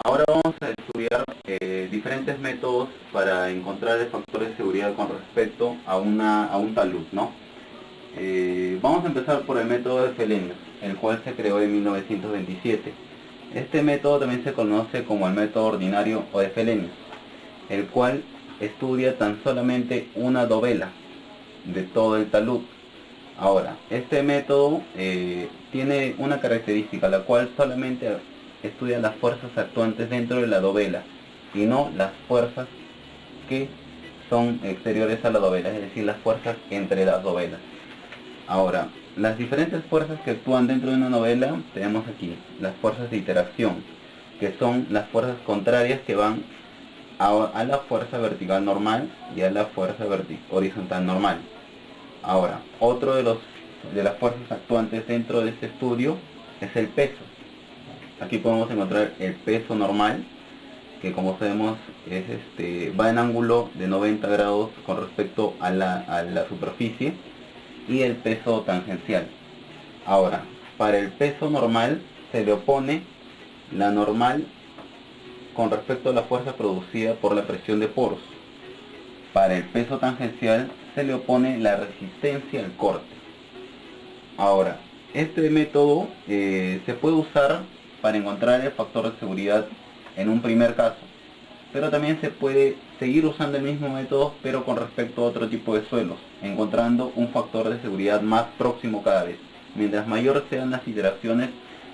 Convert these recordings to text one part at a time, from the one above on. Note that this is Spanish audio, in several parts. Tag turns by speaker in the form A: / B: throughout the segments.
A: Ahora vamos a estudiar diferentes métodos para encontrar el factor de seguridad con respecto a un talud, ¿no? Vamos a empezar por el método de Felenius, el cual se creó en 1927. Este método también se conoce como el método ordinario o de Felenius, el cual estudia tan solamente una dovela de todo el talud. Ahora, este método tiene una característica, la cual solamente estudia las fuerzas actuantes dentro de la dovela y no las fuerzas que son exteriores a la dovela, es decir, las fuerzas entre las dovelas. Ahora, las diferentes fuerzas que actúan dentro de una novela tenemos aquí las fuerzas de interacción, que son las fuerzas contrarias que van a la fuerza vertical normal y a la fuerza horizontal normal. Ahora, otro de las fuerzas actuantes dentro de este estudio es el peso. Aquí podemos encontrar el peso normal, que como sabemos va en ángulo de 90 grados con respecto a la superficie, y el peso tangencial. Ahora, para el peso normal se le opone la normal con respecto a la fuerza producida por la presión de poros. Para el peso tangencial se le opone la resistencia al corte. Ahora, este método se puede usar para encontrar el factor de seguridad en un primer caso, pero también se puede seguir usando el mismo método pero con respecto a otro tipo de suelos, encontrando un factor de seguridad más próximo cada vez. Mientras mayor sean las iteraciones,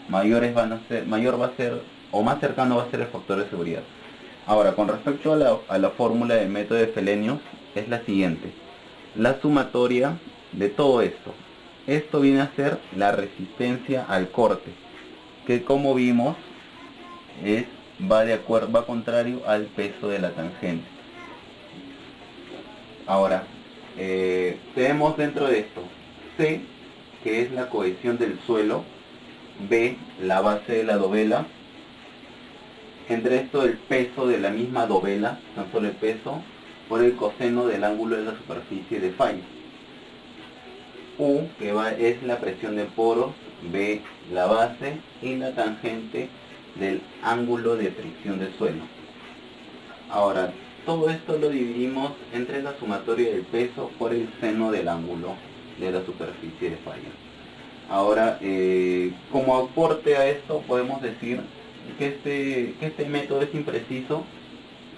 A: mayor va a ser o más cercano va a ser el factor de seguridad. Ahora, con respecto a la fórmula del método de Felenius, es la siguiente: la sumatoria de todo esto viene a ser la resistencia al corte, que como vimos va contrario al peso de la tangente. Ahora, tenemos dentro de esto C, que es la cohesión del suelo, B, la base de la dovela, entre esto el peso de la misma dovela, tan solo el peso, por el coseno del ángulo de la superficie de falla. U, que es la presión de poros, B, la base, y la tangente del ángulo de fricción del suelo. Ahora, todo esto lo dividimos entre la sumatoria del peso por el seno del ángulo de la superficie de falla. Ahora, como aporte a esto podemos decir que este método es impreciso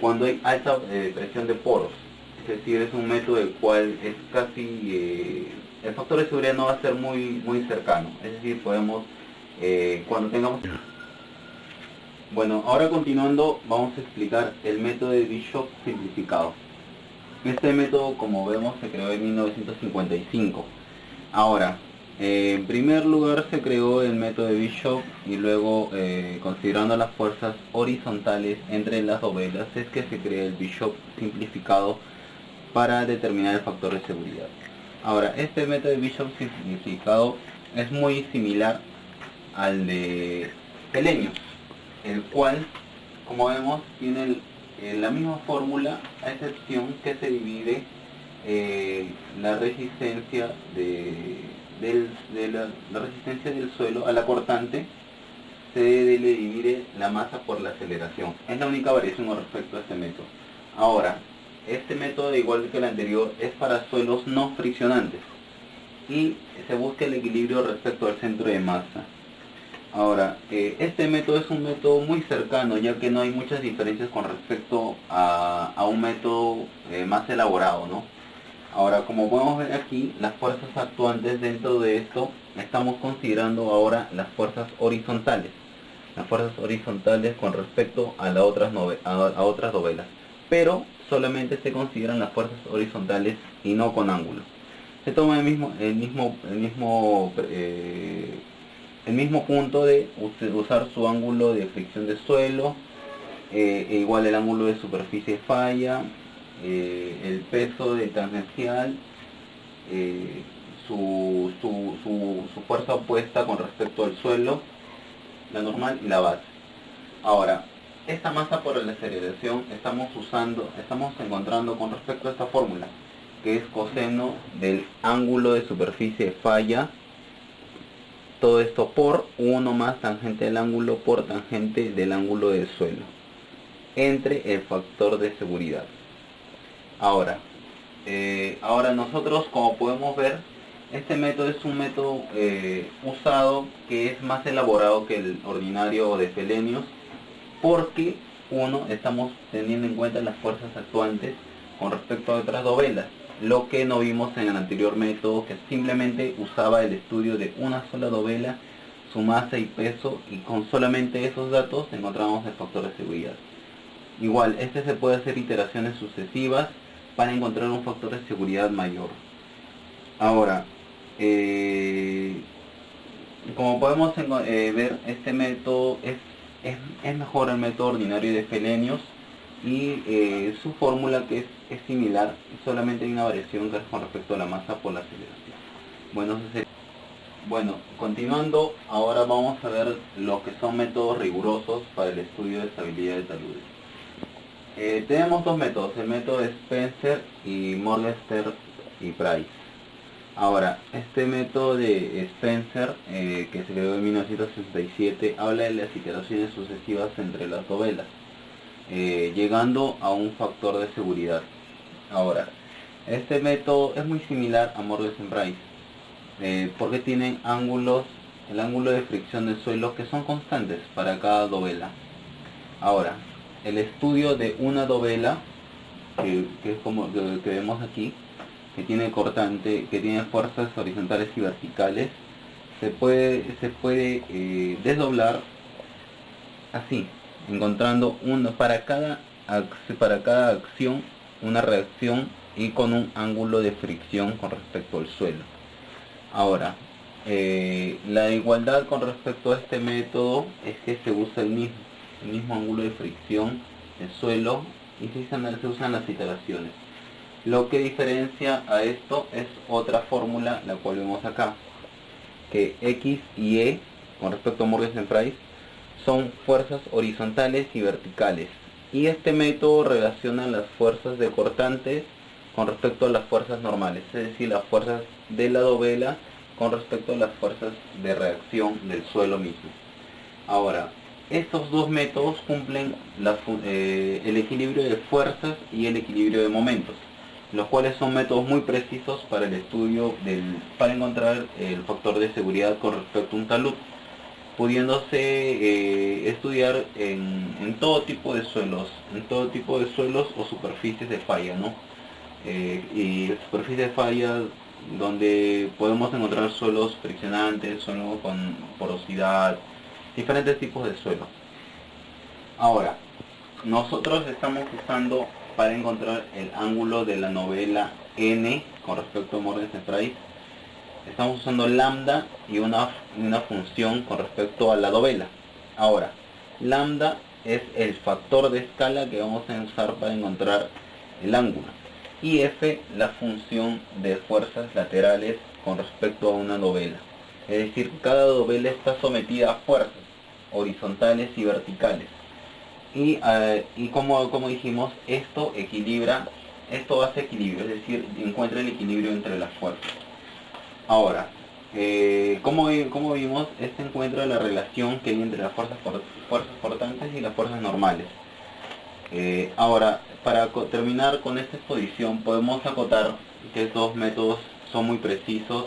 A: cuando hay alta presión de poros. Es decir, es un método el cual es casi... el factor de seguridad no va a ser muy cercano. Es decir, podemos, cuando tengamos... Bueno, ahora continuando vamos a explicar el método de Bishop simplificado. Este método, como vemos, se creó en 1955. Ahora, en primer lugar se creó el método de Bishop y luego, considerando las fuerzas horizontales entre las dovelas, es que se crea el Bishop simplificado para determinar el factor de seguridad. Ahora, este método de Bishop simplificado es muy similar al de Felenius, el cual, como vemos, tiene la misma fórmula, a excepción que se divide la resistencia la resistencia del suelo a la cortante, se le divide la masa por la aceleración. Es la única variación con respecto a este método. Ahora, este método, igual que el anterior, es para suelos no friccionantes y se busca el equilibrio respecto al centro de masa. Ahora, este método es un método muy cercano, ya que no hay muchas diferencias con respecto a un método más elaborado, ¿no? Ahora, como podemos ver aquí, las fuerzas actuantes dentro de esto, estamos considerando ahora las fuerzas horizontales. Las fuerzas horizontales con respecto a otras dovelas. Pero solamente se consideran las fuerzas horizontales y no con ángulos. Se toma el mismo punto de usar su ángulo de fricción de suelo, igual el ángulo de superficie de falla, el peso de tangencial, su fuerza opuesta con respecto al suelo, la normal y la base. Ahora, esta masa por la aceleración estamos encontrando con respecto a esta fórmula, que es coseno del ángulo de superficie de falla todo esto por 1 más tangente del ángulo por tangente del ángulo del suelo entre el factor de seguridad. Ahora nosotros, como podemos ver, este método es un método usado, que es más elaborado que el ordinario de Felenius, porque estamos teniendo en cuenta las fuerzas actuantes con respecto a otras dovelas, lo que no vimos en el anterior método, que simplemente usaba el estudio de una sola dovela, su masa y peso, y con solamente esos datos encontramos el factor de seguridad. Igual, se puede hacer iteraciones sucesivas para encontrar un factor de seguridad mayor. Ahora, como podemos ver, este método es mejor el método ordinario de Felenius, y su fórmula, que es similar, solamente hay una variación que es con respecto a la masa por la aceleración. Bueno, continuando, ahora vamos a ver lo que son métodos rigurosos para el estudio de estabilidad de taludes. Tenemos dos métodos, el método de Spencer y Morgenstern y Price. Ahora, este método de Spencer, que se creó en 1967, habla de las iteraciones sucesivas entre las dovelas, llegando a un factor de seguridad. Ahora, este método es muy similar a Morgenstern-Price, porque tienen el ángulo de fricción del suelo, que son constantes para cada dovela. Ahora, el estudio de una dovela, que es como lo que vemos aquí, que tiene cortante, que tiene fuerzas horizontales y verticales, se puede desdoblar así, encontrando para cada acción una reacción, y con un ángulo de fricción con respecto al suelo. Ahora, la igualdad con respecto a este método es que se usa el mismo ángulo de fricción del suelo, y se usan las iteraciones. Lo que diferencia a esto es otra fórmula, la cual vemos acá, que X y E, con respecto a Morgenstern-Price, son fuerzas horizontales y verticales, y este método relaciona las fuerzas de cortantes con respecto a las fuerzas normales, es decir, las fuerzas de la dovela con respecto a las fuerzas de reacción del suelo mismo. Ahora, estos dos métodos cumplen el equilibrio de fuerzas y el equilibrio de momentos, los cuales son métodos muy precisos para el estudio para encontrar el factor de seguridad con respecto a un talud, pudiéndose estudiar en todo tipo de suelos, o superficies de falla, ¿no? Y superficies de falla donde podemos encontrar suelos friccionantes, suelos con porosidad, diferentes tipos de suelos. Ahora, nosotros estamos usando, para encontrar el ángulo de la novela n con respecto a Morgenstern-Price, estamos usando lambda y una función con respecto a la dovela. Ahora, lambda es el factor de escala que vamos a usar para encontrar el ángulo, y f la función de fuerzas laterales con respecto a una dovela. Es decir, cada dovela está sometida a fuerzas horizontales y verticales, y como dijimos, esto hace equilibrio, es decir, encuentra el equilibrio entre las fuerzas. Ahora, como vimos, encuentra la relación que hay entre las fuerzas portantes y las fuerzas normales. Ahora, para terminar con esta exposición, podemos acotar que estos métodos son muy precisos,